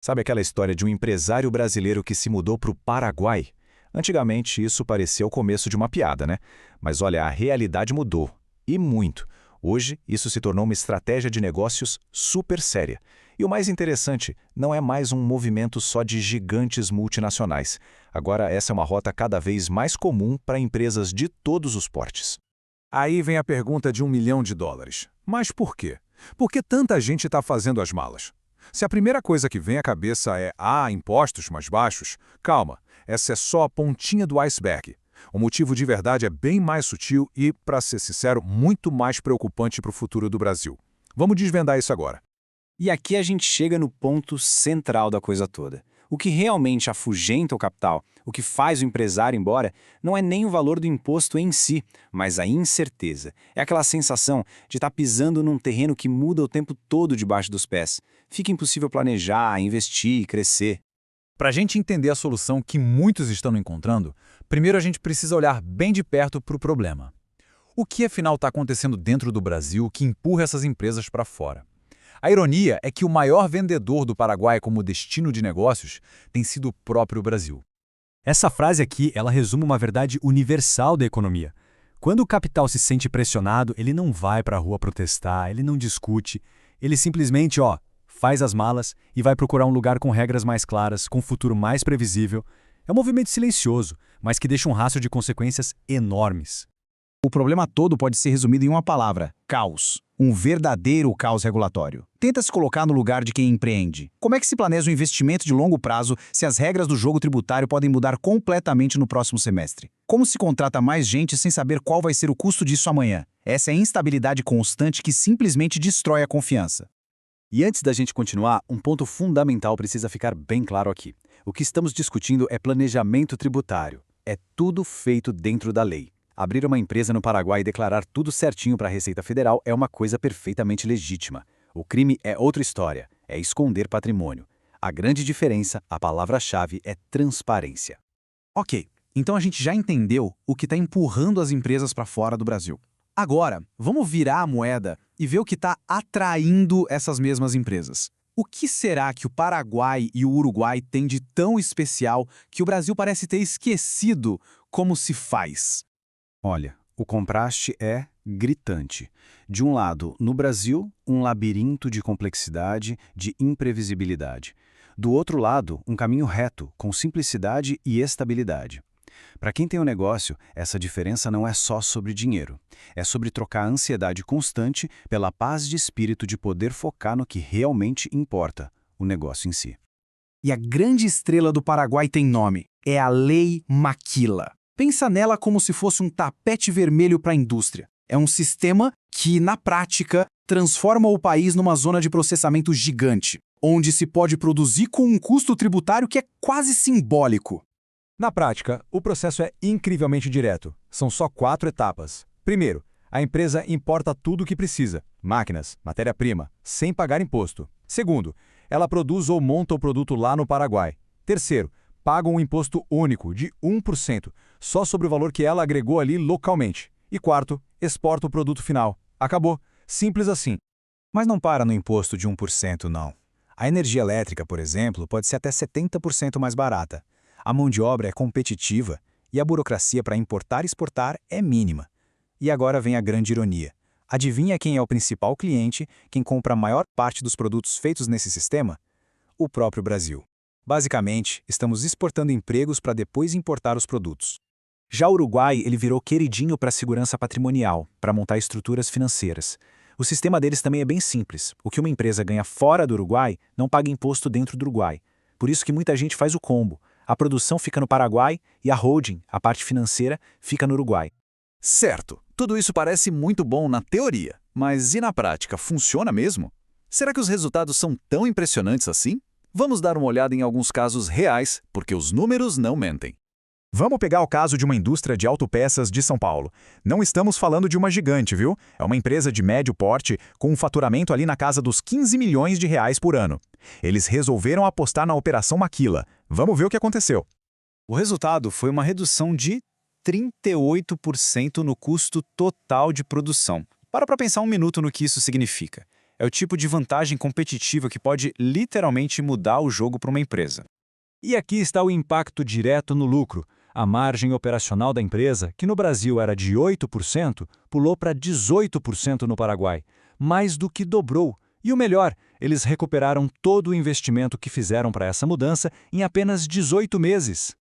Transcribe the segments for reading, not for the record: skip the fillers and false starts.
Sabe aquela história de um empresário brasileiro que se mudou para o Paraguai? Antigamente isso parecia o começo de uma piada, né? Mas olha, a realidade mudou. E muito. Hoje isso se tornou uma estratégia de negócios super séria. E o mais interessante, não é mais um movimento só de gigantes multinacionais. Agora essa é uma rota cada vez mais comum para empresas de todos os portes. Aí vem a pergunta de US$ 1 milhão. Mas por quê? Por que tanta gente está fazendo as malas? Se a primeira coisa que vem à cabeça é impostos mais baixos, calma, essa é só a pontinha do iceberg. O motivo de verdade é bem mais sutil e, para ser sincero, muito mais preocupante para o futuro do Brasil. Vamos desvendar isso agora. E aqui a gente chega no ponto central da coisa toda. O que realmente afugenta o capital, o que faz o empresário ir embora, não é nem o valor do imposto em si, mas a incerteza. É aquela sensação de estar pisando num terreno que muda o tempo todo debaixo dos pés. Fica impossível planejar, investir, crescer. Para a gente entender a solução que muitos estão encontrando, primeiro a gente precisa olhar bem de perto para o problema. O que afinal está acontecendo dentro do Brasil que empurra essas empresas para fora? A ironia é que o maior vendedor do Paraguai como destino de negócios tem sido o próprio Brasil. Essa frase aqui, ela resume uma verdade universal da economia. Quando o capital se sente pressionado, ele não vai para a rua protestar, ele não discute, ele simplesmente, faz as malas e vai procurar um lugar com regras mais claras, com um futuro mais previsível. É um movimento silencioso, mas que deixa um rastro de consequências enormes. O problema todo pode ser resumido em uma palavra: caos. Um verdadeiro caos regulatório. Tenta se colocar no lugar de quem empreende. Como é que se planeja um investimento de longo prazo se as regras do jogo tributário podem mudar completamente no próximo semestre? Como se contrata mais gente sem saber qual vai ser o custo disso amanhã? Essa é a instabilidade constante que simplesmente destrói a confiança. E antes da gente continuar, um ponto fundamental precisa ficar bem claro aqui. O que estamos discutindo é planejamento tributário. É tudo feito dentro da lei. Abrir uma empresa no Paraguai e declarar tudo certinho para a Receita Federal é uma coisa perfeitamente legítima. O crime é outra história, é esconder patrimônio. A grande diferença, a palavra-chave, é transparência. Ok, então a gente já entendeu o que está empurrando as empresas para fora do Brasil. Agora, vamos virar a moeda e ver o que está atraindo essas mesmas empresas. O que será que o Paraguai e o Uruguai têm de tão especial que o Brasil parece ter esquecido como se faz? Olha, o contraste é gritante. De um lado, no Brasil, um labirinto de complexidade, de imprevisibilidade. Do outro lado, um caminho reto, com simplicidade e estabilidade. Para quem tem um negócio, essa diferença não é só sobre dinheiro. É sobre trocar a ansiedade constante pela paz de espírito de poder focar no que realmente importa, o negócio em si. E a grande estrela do Paraguai tem nome. É a Lei Maquila. Pensa nela como se fosse um tapete vermelho para a indústria. É um sistema que, na prática, transforma o país numa zona de processamento gigante, onde se pode produzir com um custo tributário que é quase simbólico. Na prática, o processo é incrivelmente direto. São só 4 etapas. Primeiro, a empresa importa tudo o que precisa, máquinas, matéria-prima, sem pagar imposto. Segundo, ela produz ou monta o produto lá no Paraguai. Terceiro, paga um imposto único de 1%, só sobre o valor que ela agregou ali localmente. E quarto, exporta o produto final. Acabou. Simples assim. Mas não para no imposto de 1%, não. A energia elétrica, por exemplo, pode ser até 70% mais barata. A mão de obra é competitiva e a burocracia para importar e exportar é mínima. E agora vem a grande ironia. Adivinha quem é o principal cliente, quem compra a maior parte dos produtos feitos nesse sistema? O próprio Brasil. Basicamente, estamos exportando empregos para depois importar os produtos. Já o Uruguai, ele virou queridinho para a segurança patrimonial, para montar estruturas financeiras. O sistema deles também é bem simples. O que uma empresa ganha fora do Uruguai, não paga imposto dentro do Uruguai. Por isso que muita gente faz o combo. A produção fica no Paraguai e a holding, a parte financeira, fica no Uruguai. Certo, tudo isso parece muito bom na teoria, mas e na prática, funciona mesmo? Será que os resultados são tão impressionantes assim? Vamos dar uma olhada em alguns casos reais, porque os números não mentem. Vamos pegar o caso de uma indústria de autopeças de São Paulo. Não estamos falando de uma gigante, viu? É uma empresa de médio porte com um faturamento ali na casa dos 15 milhões de reais por ano. Eles resolveram apostar na Operação Maquila. Vamos ver o que aconteceu. O resultado foi uma redução de 38% no custo total de produção. Para pensar um minuto no que isso significa. É o tipo de vantagem competitiva que pode literalmente mudar o jogo para uma empresa. E aqui está o impacto direto no lucro. A margem operacional da empresa, que no Brasil era de 8%, pulou para 18% no Paraguai, mais do que dobrou. E o melhor, eles recuperaram todo o investimento que fizeram para essa mudança em apenas 18 meses.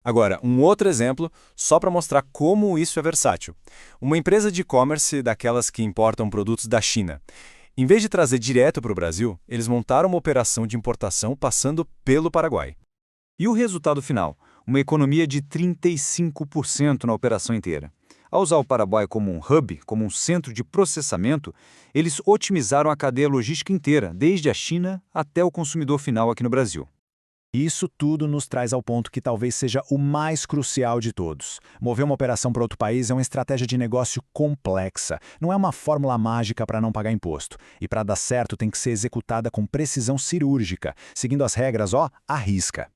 Agora, um outro exemplo, só para mostrar como isso é versátil. Uma empresa de e-commerce daquelas que importam produtos da China. Em vez de trazer direto para o Brasil, eles montaram uma operação de importação passando pelo Paraguai. E o resultado final? Uma economia de 35% na operação inteira. Ao usar o Paraguai como um hub, como um centro de processamento, eles otimizaram a cadeia logística inteira, desde a China até o consumidor final aqui no Brasil. Isso tudo nos traz ao ponto que talvez seja o mais crucial de todos. Mover uma operação para outro país é uma estratégia de negócio complexa. Não é uma fórmula mágica para não pagar imposto. E para dar certo tem que ser executada com precisão cirúrgica, seguindo as regras, à risca.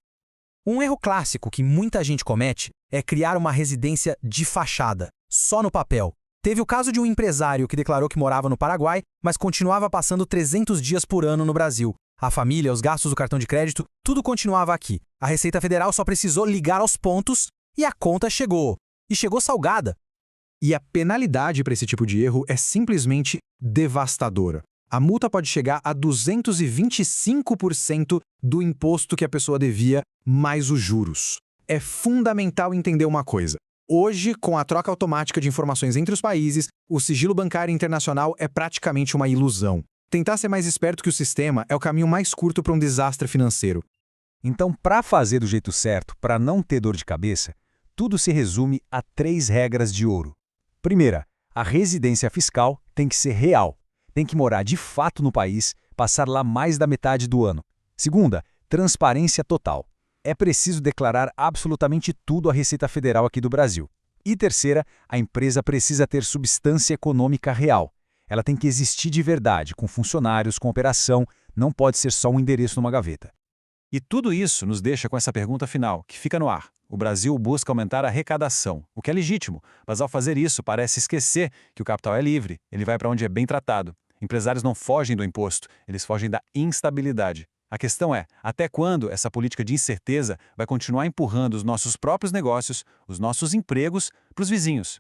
Um erro clássico que muita gente comete é criar uma residência de fachada, só no papel. Teve o caso de um empresário que declarou que morava no Paraguai, mas continuava passando 300 dias por ano no Brasil. A família, os gastos do cartão de crédito, tudo continuava aqui. A Receita Federal só precisou ligar aos pontos e a conta chegou. E chegou salgada. E a penalidade para esse tipo de erro é simplesmente devastadora. A multa pode chegar a 225% do imposto que a pessoa devia, mais os juros. É fundamental entender uma coisa. Hoje, com a troca automática de informações entre os países, o sigilo bancário internacional é praticamente uma ilusão. Tentar ser mais esperto que o sistema é o caminho mais curto para um desastre financeiro. Então, para fazer do jeito certo, para não ter dor de cabeça, tudo se resume a 3 regras de ouro. Primeira, a residência fiscal tem que ser real. Tem que morar de fato no país, passar lá mais da metade do ano. Segunda, transparência total. É preciso declarar absolutamente tudo à Receita Federal aqui do Brasil. E terceira, a empresa precisa ter substância econômica real. Ela tem que existir de verdade, com funcionários, com operação, não pode ser só um endereço numa gaveta. E tudo isso nos deixa com essa pergunta final, que fica no ar. O Brasil busca aumentar a arrecadação, o que é legítimo, mas ao fazer isso parece esquecer que o capital é livre, ele vai para onde é bem tratado. Empresários não fogem do imposto, eles fogem da instabilidade. A questão é, até quando essa política de incerteza vai continuar empurrando os nossos próprios negócios, os nossos empregos, para os vizinhos?